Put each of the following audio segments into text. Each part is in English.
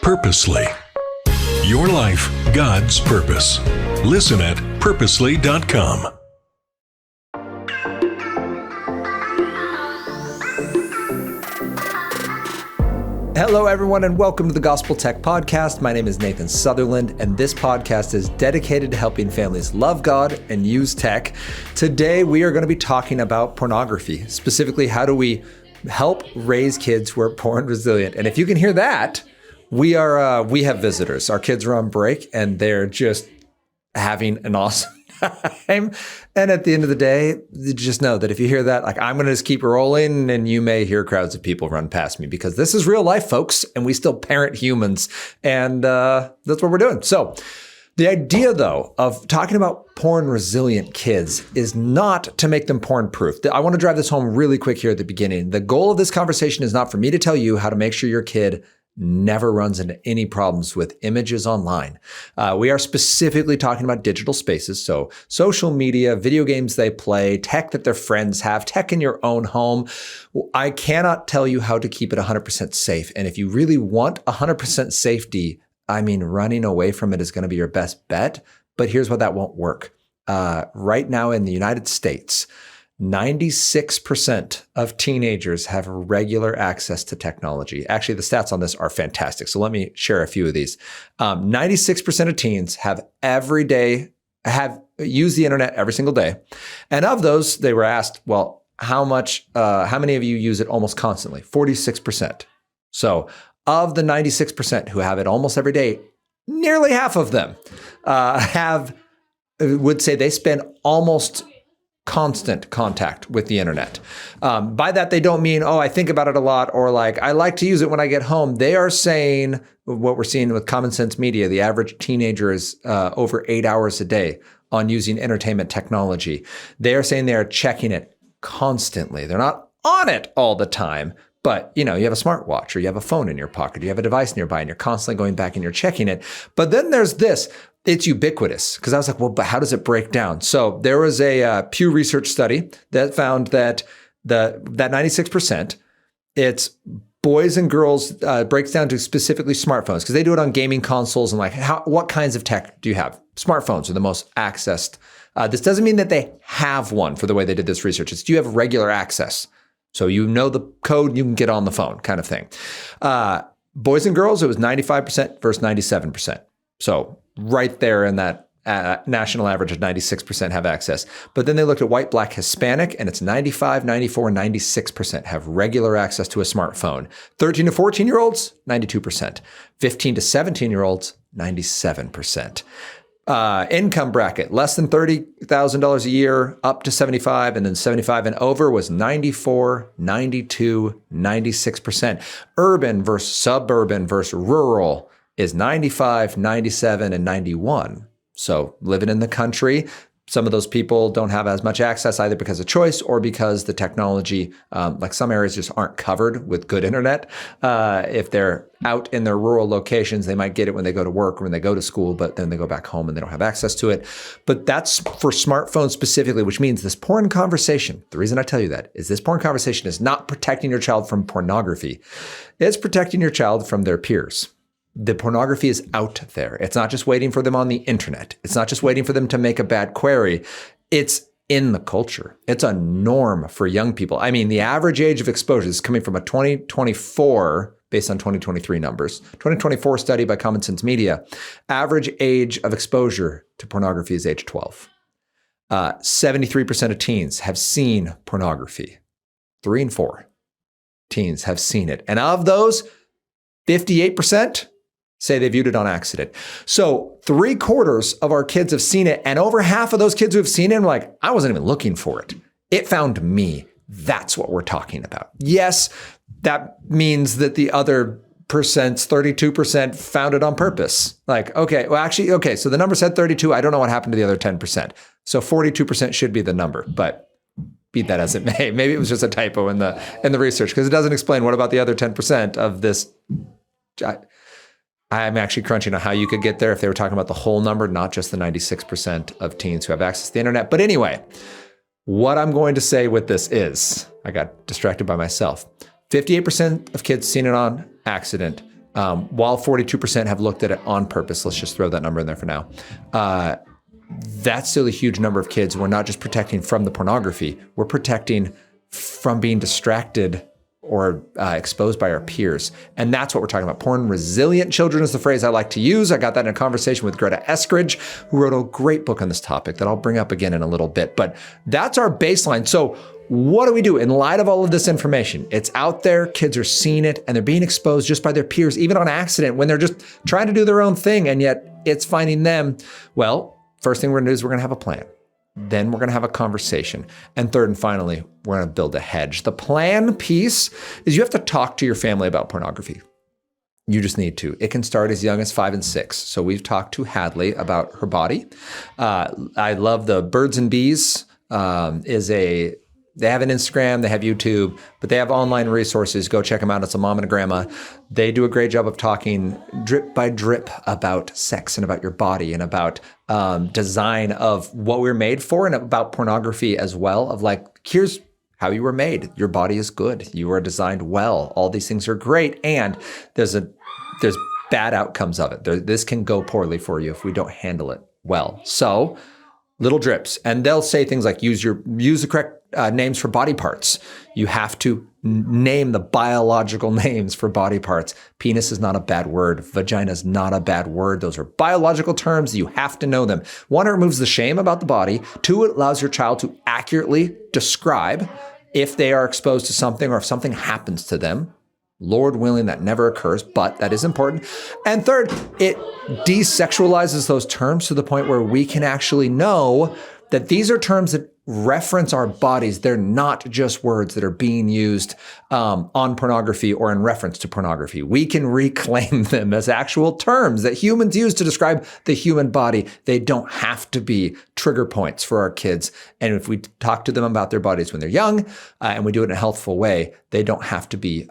Purposely. Your life, God's purpose. Listen at purposely.com. Hello, everyone, and welcome to the Gospel Tech Podcast. My name is Nathan Sutherland, and this podcast is dedicated to helping families love God and use tech. Today, we are going to be talking about pornography. Specifically, how do we help raise kids who are porn resilient? And if you can hear that, we have visitors. Our kids are on break, and they're just having an awesome time. And at the end of the day, just know that if you hear that, like, I'm going to just keep rolling, and you may hear crowds of people run past me because this is real life, folks, and we still parent humans. And that's what we're doing. So the idea, though, of talking about porn resilient kids is not to make them porn proof. I want to drive this home really quick here at the beginning. The goal of this conversation is not for me to tell you how to make sure your kid never runs into any problems with images online. We are specifically talking about digital spaces, so social media, video games they play, tech that their friends have, tech in your own home. I cannot tell you how to keep it 100% safe. And if you really want 100% safety, I mean, running away from it is going to be your best bet. But here's why that won't work. Right now in the United States, 96% of teenagers have regular access to technology. Actually, the stats on this are fantastic. So let me share a few of these. 96% of teens have used the internet every single day. And of those, they were asked, well, how many of you use it almost constantly? 46%. So of the 96% who have it almost every day, nearly half of them would say they spend almost constant contact with the internet. By that, they don't mean, I think about it a lot, or like, I like to use it when I get home. They are saying what we're seeing with Common Sense Media. The average teenager is over 8 hours a day on using entertainment technology. They are saying they are checking it constantly. They're not on it all the time, but you have a smartwatch, or you have a phone in your pocket, you have a device nearby, and you're constantly going back and you're checking it. But then there's this. It's ubiquitous, because I was like, well, but how does it break down? So there was a Pew Research study that found that that 96%, it's boys and girls, breaks down to specifically smartphones, because they do it on gaming consoles and like, what kinds of tech do you have? Smartphones are the most accessed. This doesn't mean that they have one for the way they did this research. It's, do you have regular access? So you know the code, you can get on the phone kind of thing. Boys and girls, it was 95% versus 97%. So right there in that national average of 96% have access. But then they looked at white, black, Hispanic, and it's 95, 94, 96% have regular access to a smartphone. 13 to 14-year-olds, 92%. 15 to 17-year-olds, 97%. Income bracket, less than $30,000 a year, up to 75, and then 75 and over was 94, 92, 96%. Urban versus suburban versus rural is 95, 97, and 91. So living in the country, some of those people don't have as much access either because of choice or because the technology, like some areas just aren't covered with good internet. If they're out in their rural locations, they might get it when they go to work or when they go to school, but then they go back home and they don't have access to it. But that's for smartphones specifically, which means this porn conversation, the reason I tell you that is this porn conversation is not protecting your child from pornography. It's protecting your child from their peers. The pornography is out there. It's not just waiting for them on the internet. It's not just waiting for them to make a bad query. It's in the culture. It's a norm for young people. I mean, the average age of exposure is coming from a 2024, based on 2023 numbers, 2024 study by Common Sense Media. Average age of exposure to pornography is age 12. 73% of teens have seen pornography. 3 in 4 teens have seen it. And of those, 58% say they viewed it on accident. So 3/4 of our kids have seen it. And over half of those kids who have seen it are like, I wasn't even looking for it. It found me. That's what we're talking about. Yes, that means that the other 32% found it on purpose. Like, okay, so the number said 32. I don't know what happened to the other 10%. So 42% should be the number, but beat that as it may. Maybe it was just a typo in the research, because it doesn't explain what about the other 10% of this. I'm actually crunching on how you could get there if they were talking about the whole number, not just the 96% of teens who have access to the internet. But anyway, what I'm going to say with this is, I got distracted by myself. 58% of kids seen it on accident. while 42% have looked at it on purpose. Let's just throw that number in there for now. That's still a huge number of kids. We're not just protecting from the pornography. We're protecting from being distracted or exposed by our peers. And that's what we're talking about. Porn resilient children is the phrase I like to use. I got that in a conversation with Greta Eskridge, who wrote a great book on this topic that I'll bring up again in a little bit. But that's our baseline. So what do we do in light of all of this information? It's out there, kids are seeing it, and they're being exposed just by their peers, even on accident, when they're just trying to do their own thing, and yet it's finding them. Well, first thing we're gonna do is we're gonna have a plan. Then we're going to have a conversation. And third and finally, we're going to build a hedge. The plan piece is you have to talk to your family about pornography. You just need to. It can start as young as 5 and 6. So we've talked to Hadley about her body. I love the Birds and Bees they have an Instagram, they have YouTube, but they have online resources. Go check them out. It's a mom and a grandma. They do a great job of talking drip by drip about sex and about your body and about design of what we're made for and about pornography as well, of like, here's how you were made. Your body is good. You are designed well. All these things are great. And there's bad outcomes of it. This can go poorly for you if we don't handle it well. So little drips. And they'll say things like use the correct names for body parts. You have to name the biological names for body parts. Penis is not a bad word. Vagina is not a bad word. Those are biological terms. You have to know them. One, it removes the shame about the body. Two, it allows your child to accurately describe if they are exposed to something or if something happens to them. Lord willing, that never occurs, but that is important. And third, it desexualizes those terms to the point where we can actually know that these are terms that reference our bodies. They're not just words that are being used on pornography or in reference to pornography. We can reclaim them as actual terms that humans use to describe the human body. They don't have to be trigger points for our kids. And if we talk to them about their bodies when they're young and we do it in a healthful way, they don't have to be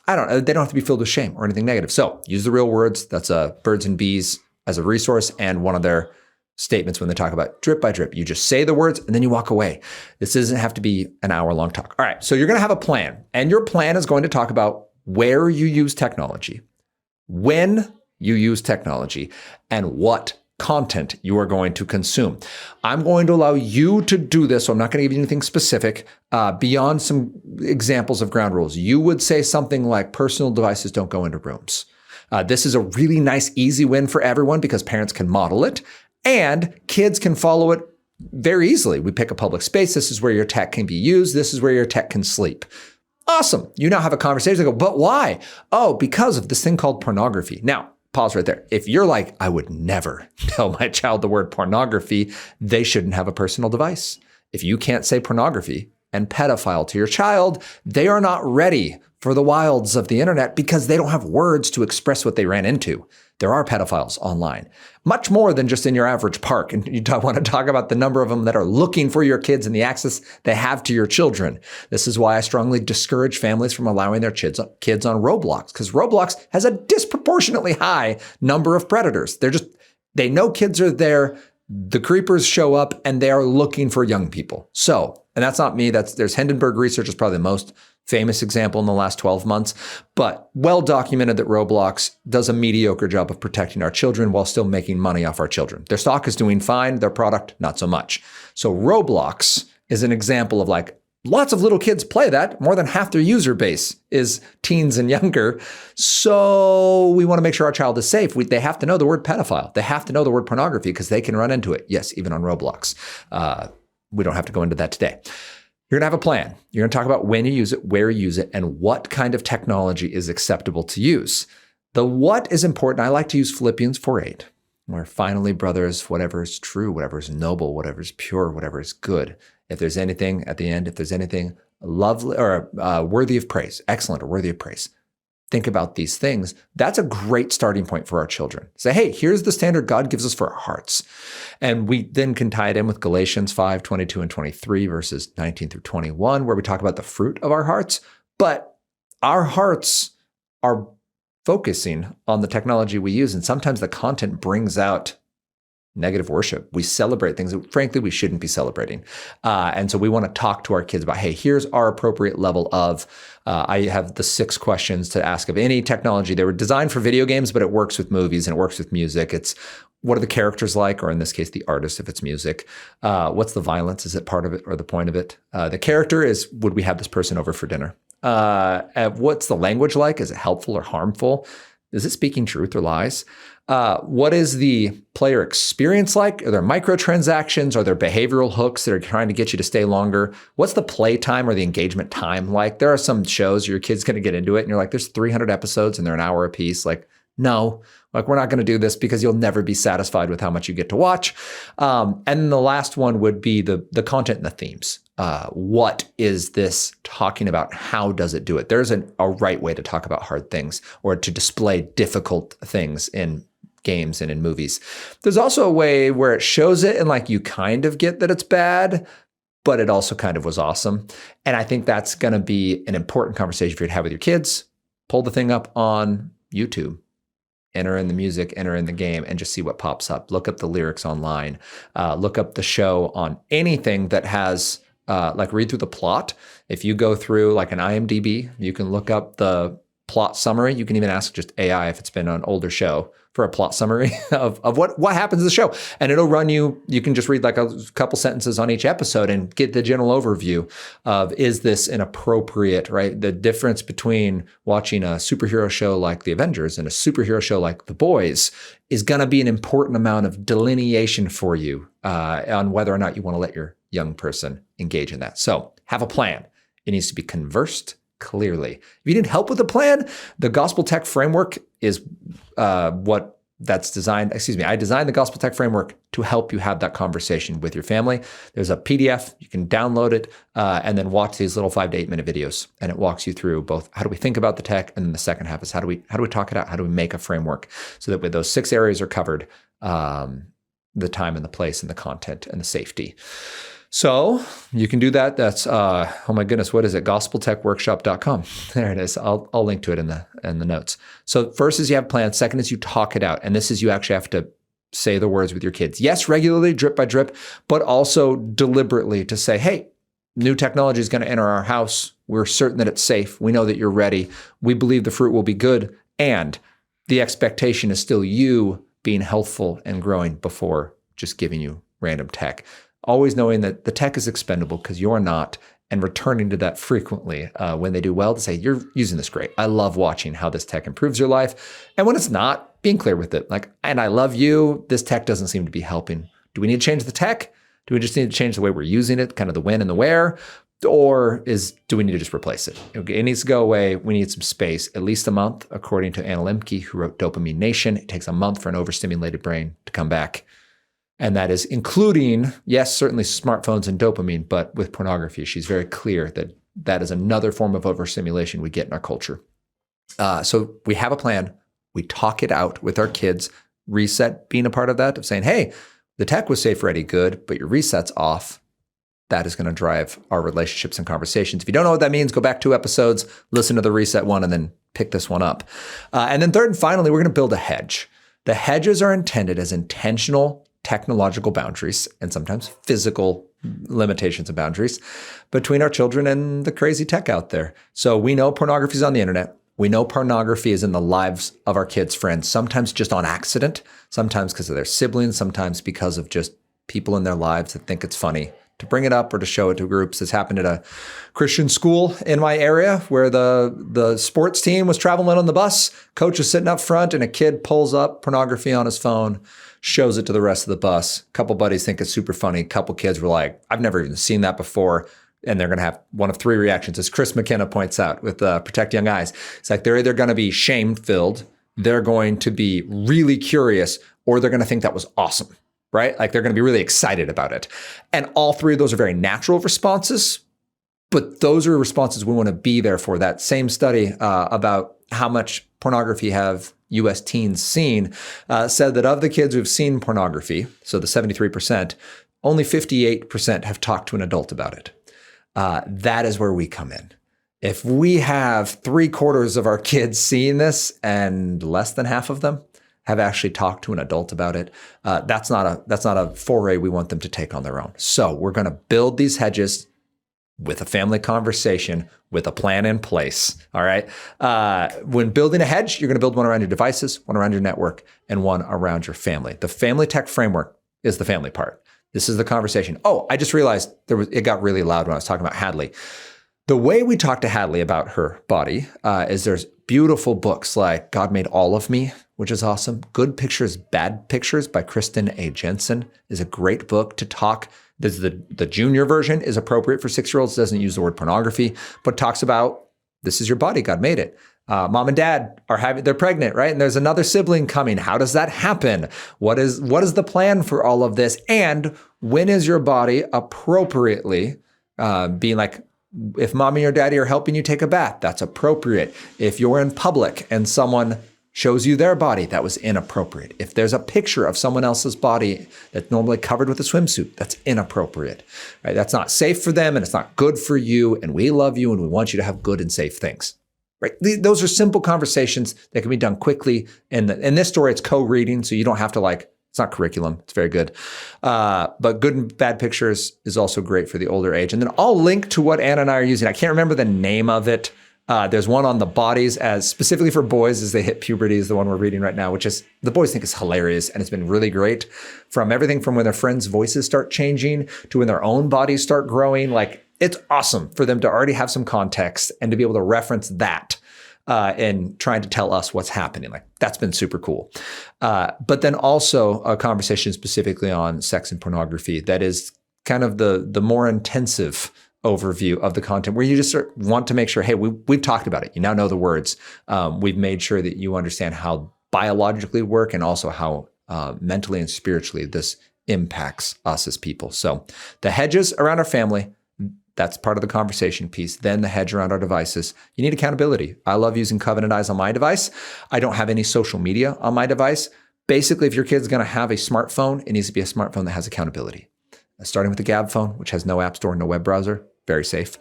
they don't have to be filled with shame or anything negative. So use the real words. That's Birds and Bees as a resource and one of their statements when they talk about drip by drip. You just say the words and then you walk away. This doesn't have to be an hour-long talk. All right, so you're going to have a plan, and your plan is going to talk about where you use technology, when you use technology, and what content you are going to consume. I'm going to allow you to do this, so I'm not going to give you anything specific beyond some examples of ground rules. You would say something like personal devices don't go into rooms. This is a really nice, easy win for everyone because parents can model it. And kids can follow it very easily. We pick a public space. This is where your tech can be used. This is where your tech can sleep. Awesome. You now have a conversation. They go, but why? Oh, because of this thing called pornography. Now, pause right there. If you're like, I would never tell my child the word pornography, they shouldn't have a personal device. If you can't say pornography and pedophile to your child, they are not ready for the wilds of the internet because they don't have words to express what they ran into. There are pedophiles online, much more than just in your average park. And you want to talk about the number of them that are looking for your kids and the access they have to your children. This is why I strongly discourage families from allowing their kids on Roblox, because Roblox has a disproportionately high number of predators. They know kids are there. The creepers show up and they are looking for young people. So, and that's not me. There's Hindenburg research is probably the most famous example in the last 12 months, but well documented that Roblox does a mediocre job of protecting our children while still making money off our children. Their stock is doing fine, their product, not so much. So Roblox is an example of like, lots of little kids play that. More than half their user base is teens and younger. So we want to make sure our child is safe. They have to know the word pedophile. They have to know the word pornography because they can run into it. Yes, even on Roblox. We don't have to go into that today. You're going to have a plan. You're going to talk about when you use it, where you use it, and what kind of technology is acceptable to use. The what is important. I like to use Philippians 4:8, where finally, brothers, whatever is true, whatever is noble, whatever is pure, whatever is good. If there's anything at the end, if there's anything lovely or worthy of praise, excellent or worthy of praise, think about these things. That's a great starting point for our children. Say, hey, here's the standard God gives us for our hearts. And we then can tie it in with Galatians 5:22 and 23, verses 19 through 21, where we talk about the fruit of our hearts. But our hearts are focusing on the technology we use. And sometimes the content brings out negative worship. We celebrate things that, frankly, we shouldn't be celebrating. And so we want to talk to our kids about, hey, here's our appropriate level of, I have the 6 questions to ask of any technology. They were designed for video games, but it works with movies and it works with music. It's, what are the characters like? Or in this case, the artist, if it's music. What's the violence? Is it part of it or the point of it? The character is, would we have this person over for dinner? What's the language like? Is it helpful or harmful? Is it speaking truth or lies? What is the player experience like? Are there microtransactions? Are there behavioral hooks that are trying to get you to stay longer? What's the play time or the engagement time like? There are some shows your kid's going to get into it and you're like, there's 300 episodes and they're an hour a piece. Like, no, like we're not going to do this because you'll never be satisfied with how much you get to watch. And then the last one would be the content and the themes. What is this talking about? How does it do it? There's a right way to talk about hard things or to display difficult things in games and in movies. There's also a way where it shows it and like you kind of get that it's bad, but it also kind of was awesome. And I think that's going to be an important conversation for you to have with your kids. Pull the thing up on YouTube. Enter in the music, enter in the game, and just see what pops up. Look up the lyrics online. Look up the show on anything that has, like read through the plot. If you go through like an IMDb, you can look up the plot summary. You can even ask just AI if it's been an older show for a plot summary of what happens in the show. And it'll run you can just read like a couple sentences on each episode and get the general overview of, is this an appropriate, right? The difference between watching a superhero show like The Avengers and a superhero show like The Boys is going to be an important amount of delineation for you on whether or not you want to let your young person engage in that. So have a plan. It needs to be conversed clearly. If you need help with the plan, the Gospel Tech Framework is what that's designed. I designed the Gospel Tech Framework to help you have that conversation with your family. There's a PDF. You can download it and then watch these little 5 to 8 minute videos. And it walks you through both how do we think about the tech, and then the second half is how do we talk it out? How do we make a framework so that with those 6 areas are covered, the time and the place and the content and the safety. So you can do that. That's, oh my goodness, what is it? gospeltechworkshop.com. There it is. I'll link to it in the notes. So first is you have plans. Second is you talk it out. And this is you actually have to say the words with your kids. Yes, regularly, drip by drip, but also deliberately to say, hey, new technology is going to enter our house. We're certain that it's safe. We know that you're ready. We believe the fruit will be good. And the expectation is still you being healthful and growing before just giving you random tech. Always knowing that the tech is expendable because you're not, and returning to that frequently when they do well to say, you're using this great. I love watching how this tech improves your life. And when it's not, being clear with it. Like, and I love you. This tech doesn't seem to be helping. Do we need to change the tech? Do we just need to change the way we're using it, kind of the when and the where? Or do we need to just replace it? It needs to go away. We need some space, at least a month, according to Anna Lemke, who wrote Dopamine Nation. It takes a month for an overstimulated brain to come back. And that is including, yes, certainly smartphones and dopamine, but with pornography, she's very clear that that is another form of overstimulation we get in our culture. So we have a plan. We talk it out with our kids. Reset being a part of that, of saying, hey, the tech was safe, ready, good, but your reset's off. That is going to drive our relationships and conversations. If you don't know what that means, go back 2 episodes, listen to the reset one, and then pick this one up. And then third and finally, we're going to build a hedge. The hedges are intended as intentional technological boundaries and sometimes physical limitations and boundaries between our children and the crazy tech out there. So we know pornography is on the internet. We know pornography is in the lives of our kids' friends, sometimes just on accident, sometimes because of their siblings, sometimes because of just people in their lives that think it's funny to bring it up or to show it to groups. This happened at a Christian school in my area where the sports team was traveling on the bus. Coach was sitting up front and a kid pulls up pornography on his phone, shows it to the rest of the bus. A couple buddies think it's super funny. A couple kids were like, I've never even seen that before. And they're going to have one of 3 reactions, as Chris McKenna points out with Protect Young Eyes. It's like they're either going to be shame-filled, they're going to be really curious, or they're going to think that was awesome, right? Like they're going to be really excited about it. And all 3 of those are very natural responses, but those are responses we want to be there for. That same study about how much pornography have U.S. teens seen said that of the kids who've seen pornography, so the 73%, only 58% have talked to an adult about it. That is where we come in. If we have 3/4 of our kids seeing this and less than half of them have actually talked to an adult about it. That's not a foray we want them to take on their own. So we're going to build these hedges with a family conversation, with a plan in place. All right. When building a hedge, you're going to build one around your devices, one around your network, and one around your family. The family tech framework is the family part. This is the conversation. Oh, I just realized it got really loud when I was talking about Hadley. The way we talk to Hadley about her body is there's beautiful books like God Made All of Me, which is awesome. Good Pictures, Bad Pictures by Kristen A. Jensen is a great book to talk. This is the junior version is appropriate for 6-year-olds, doesn't use the word pornography, but talks about this is your body, God made it. Mom and dad they're pregnant, right? And there's another sibling coming. How does that happen? What is the plan for all of this? And when is your body appropriately being like, if mommy or daddy are helping you take a bath, that's appropriate. If you're in public and someone shows you their body, that was inappropriate. If there's a picture of someone else's body that's normally covered with a swimsuit, that's inappropriate. Right? That's not safe for them and it's not good for you. And we love you and we want you to have good and safe things. Right? Those are simple conversations that can be done quickly. And in this story, it's co-reading, so you don't have to it's not curriculum. It's very good. But Good and Bad Pictures is also great for the older age. And then I'll link to what Anna and I are using. I can't remember the name of it. There's one on the bodies as specifically for boys as they hit puberty is the one we're reading right now, which is the boys think is hilarious. And it's been really great from everything from when their friends' voices start changing to when their own bodies start growing. It's awesome for them to already have some context and to be able to reference that and trying to tell us what's happening. That's been super cool. But then also a conversation specifically on sex and pornography that is kind of the more intensive overview of the content where you just want to make sure, hey, we've talked about it. You now know the words. We've made sure that you understand how biologically work and also how mentally and spiritually this impacts us as people. So the hedges around our family, that's part of the conversation piece. Then the hedge around our devices. You need accountability. I love using Covenant Eyes on my device. I don't have any social media on my device. Basically, if your kid's going to have a smartphone, it needs to be a smartphone that has accountability. Starting with the Gab phone, which has no app store, no web browser, very safe.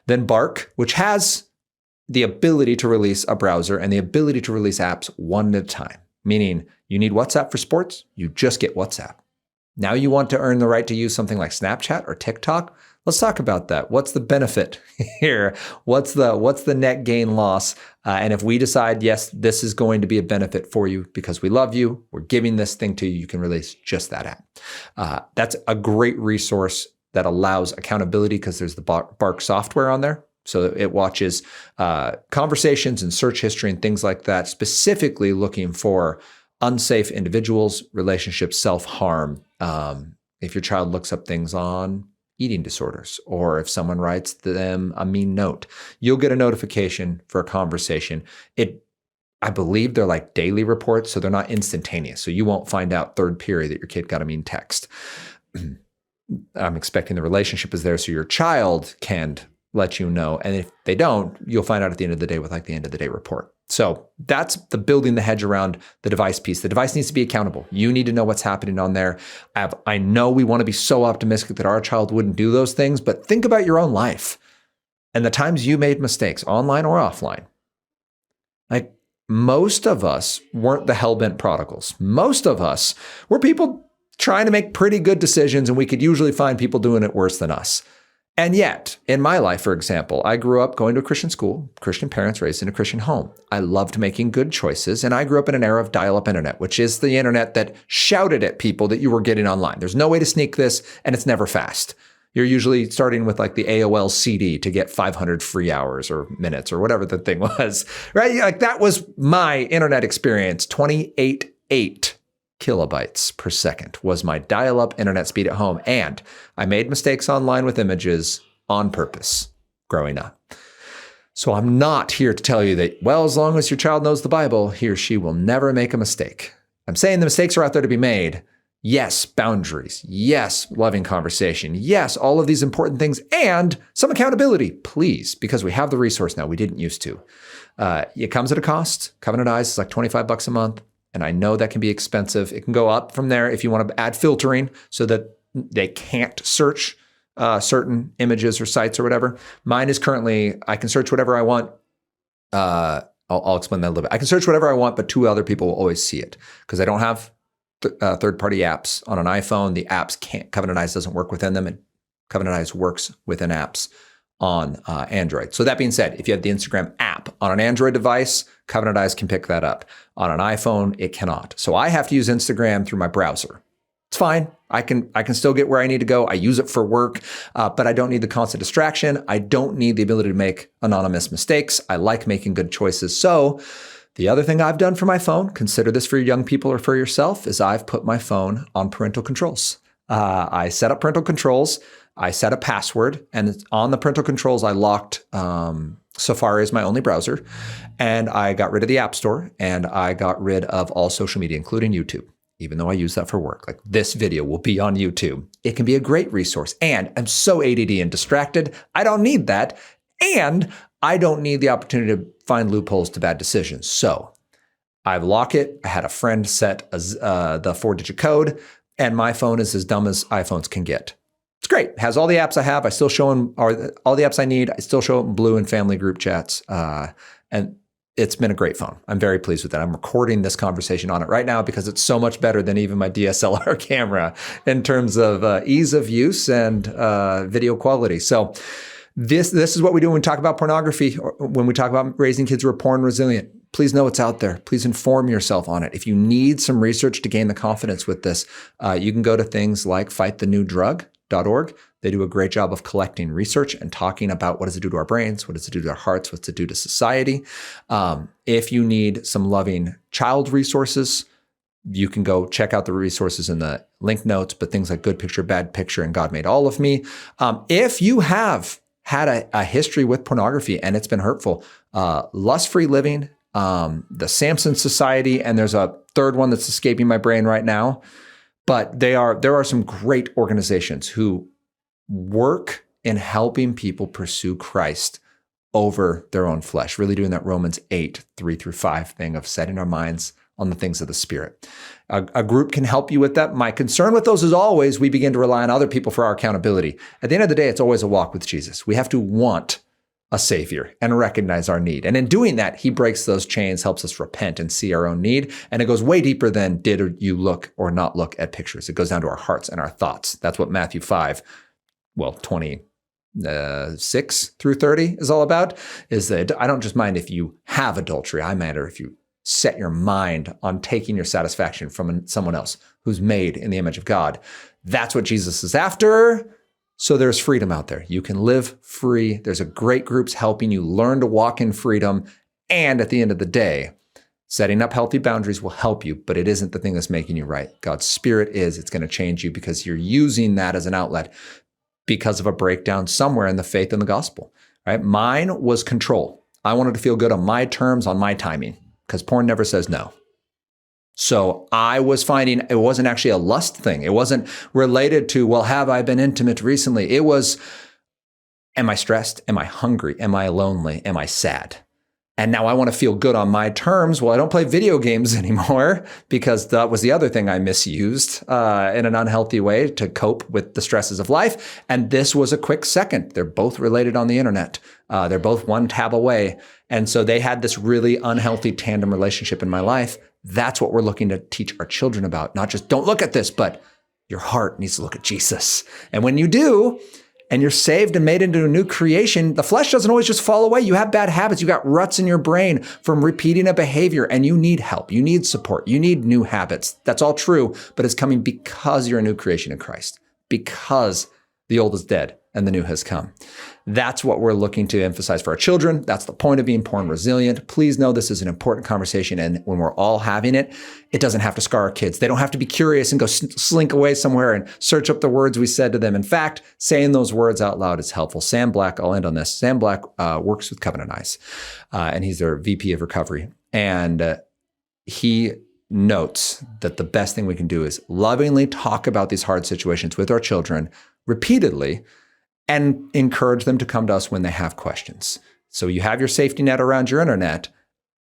Then Bark, which has the ability to release a browser and the ability to release apps one at a time. Meaning you need WhatsApp for sports, you just get WhatsApp. Now you want to earn the right to use something like Snapchat or TikTok. Let's talk about that. What's the benefit here? What's the net gain loss? And if we decide, yes, this is going to be a benefit for you because we love you, we're giving this thing to you, you can release just that app. That's a great resource that allows accountability because there's the Bark software on there. So it watches conversations and search history and things like that, specifically looking for unsafe individuals, relationships, self-harm. If your child looks up things on eating disorders, or if someone writes them a mean note, you'll get a notification for a conversation. I believe they're like daily reports, so they're not instantaneous. So you won't find out third period that your kid got a mean text. I'm expecting the relationship is there so your child can let you know. And if they don't, you'll find out at the end of the day with the end of the day report. So that's the building the hedge around the device piece. The device needs to be accountable. You need to know what's happening on there. I know we want to be so optimistic that our child wouldn't do those things, but think about your own life and the times you made mistakes, online or offline. Most of us weren't the hellbent prodigals. Most of us were people trying to make pretty good decisions, and we could usually find people doing it worse than us. And yet, in my life, for example, I grew up going to a Christian school, Christian parents raised in a Christian home. I loved making good choices, and I grew up in an era of dial-up internet, which is the internet that shouted at people that you were getting online. There's no way to sneak this, and it's never fast. You're usually starting with the AOL CD to get 500 free hours or minutes or whatever the thing was, right? That was my internet experience, 28.8 kilobytes per second was my dial-up internet speed at home. And I made mistakes online with images on purpose growing up. So I'm not here to tell you that, as long as your child knows the Bible, he or she will never make a mistake. I'm saying the mistakes are out there to be made. Yes, boundaries. Yes, loving conversation. Yes, all of these important things and some accountability, please, because we have the resource now. We didn't used to. It comes at a cost. Covenant Eyes is like $25 a month. And I know that can be expensive. It can go up from there if you want to add filtering so that they can't search certain images or sites or whatever. Mine is currently, I can search whatever I want I'll explain that a little bit. I can search whatever I want, but two other people will always see it because I don't have third-party apps on an iPhone. The apps can't, Covenant Eyes doesn't work within them, and Covenant Eyes works within apps on Android. So that being said, if you have the Instagram app on an Android device, Covenant Eyes can pick that up. On an iPhone, it cannot. So I have to use Instagram through my browser. It's fine. I can still get where I need to go. I use it for work, but I don't need the constant distraction. I don't need the ability to make anonymous mistakes. I like making good choices. So the other thing I've done for my phone, consider this for your young people or for yourself, is I've put my phone on parental controls. I set up parental controls. I set a password, and on the parental controls, I locked Safari as my only browser, and I got rid of the App Store, and I got rid of all social media, including YouTube, even though I use that for work. Like, this video will be on YouTube. It can be a great resource, and I'm so ADD and distracted, I don't need that, and I don't need the opportunity to find loopholes to bad decisions. So I lock it. I had a friend set the 4-digit code, and my phone is as dumb as iPhones can get. It's great. It has all the apps I have. I still show them all the apps I need. I still show them blue and family group chats. And it's been a great phone. I'm very pleased with that. I'm recording this conversation on it right now because it's so much better than even my DSLR camera in terms of ease of use and video quality. So this is what we do when we talk about pornography, or when we talk about raising kids who are porn resilient. Please know it's out there. Please inform yourself on it. If you need some research to gain the confidence with this, you can go to things like fightthenewdrug.org. They do a great job of collecting research and talking about what does it do to our brains, what does it do to our hearts, what's it do to society. If you need some loving child resources, you can go check out the resources in the link notes, but things like Good Picture, Bad Picture, and God Made All of Me. If you have had a history with pornography and it's been hurtful, Lust-Free Living, the Samson Society, and there's a third one that's escaping my brain right now. But there are some great organizations who work in helping people pursue Christ over their own flesh, really doing that Romans 8:3-5 thing of setting our minds on the things of the Spirit. A group can help you with that. My concern with those is always we begin to rely on other people for our accountability. At the end of the day, it's always a walk with Jesus. We have to want a Savior and recognize our need. And in doing that, he breaks those chains, helps us repent and see our own need. And it goes way deeper than did you look or not look at pictures. It goes down to our hearts and our thoughts. That's what Matthew 26-30 is all about, is that I don't just mind if you have adultery. I matter if you set your mind on taking your satisfaction from someone else who's made in the image of God. That's what Jesus is after. So there's freedom out there. You can live free. There's a great groups helping you learn to walk in freedom. And at the end of the day, setting up healthy boundaries will help you, but it isn't the thing that's making you right. God's Spirit is. It's going to change you because you're using that as an outlet because of a breakdown somewhere in the faith and the gospel, right? Mine was control. I wanted to feel good on my terms, on my timing, because porn never says no. So I was finding it wasn't actually a lust thing. It wasn't related to, well, have I been intimate recently? It was, am I stressed? Am I hungry? Am I lonely? Am I sad? And now I want to feel good on my terms. Well, I don't play video games anymore because that was the other thing I misused in an unhealthy way to cope with the stresses of life. And this was a quick second. They're both related on the internet. They're both one tab away. And so they had this really unhealthy tandem relationship in my life. That's what we're looking to teach our children about. Not just don't look at this, but your heart needs to look at Jesus. And when you do, and you're saved and made into a new creation, the flesh doesn't always just fall away. You have bad habits. You got ruts in your brain from repeating a behavior, and you need help. You need support. You need new habits. That's all true, but it's coming because you're a new creation in Christ, because the old is dead and the new has come. That's what we're looking to emphasize for our children. That's the point of being porn resilient. Please know this is an important conversation. And when we're all having it, it doesn't have to scar our kids. They don't have to be curious and go slink away somewhere and search up the words we said to them. In fact, saying those words out loud is helpful. Sam Black, I'll end on this. Sam Black works with Covenant Eyes, and he's their VP of recovery. And he notes that the best thing we can do is lovingly talk about these hard situations with our children repeatedly and encourage them to come to us when they have questions. So you have your safety net around your internet,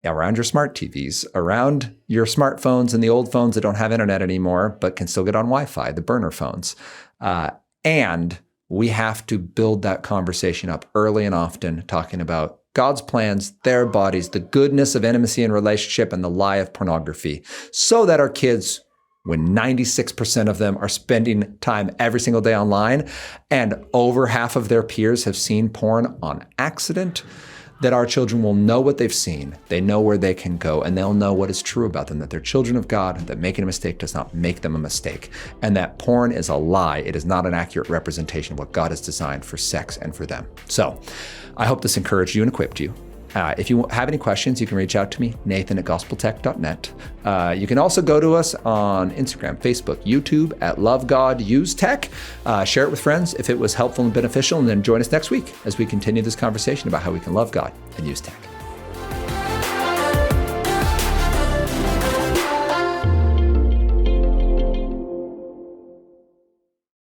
around your smart TVs, around your smartphones and the old phones that don't have internet anymore, but can still get on Wi-Fi, the burner phones. And we have to build that conversation up early and often, talking about God's plans, their bodies, the goodness of intimacy and relationship, and the lie of pornography, so that our kids, when 96% of them are spending time every single day online and over half of their peers have seen porn on accident, that our children will know what they've seen, they know where they can go, and they'll know what is true about them, that they're children of God, that making a mistake does not make them a mistake, and that porn is a lie. It is not an accurate representation of what God has designed for sex and for them. So I hope this encouraged you and equipped you. If you have any questions, you can reach out to me, nathan@gospeltech.net. You can also go to us on Instagram, Facebook, YouTube at Love God Use Tech. Share it with friends if it was helpful and beneficial, and then join us next week as we continue this conversation about how we can love God and use tech.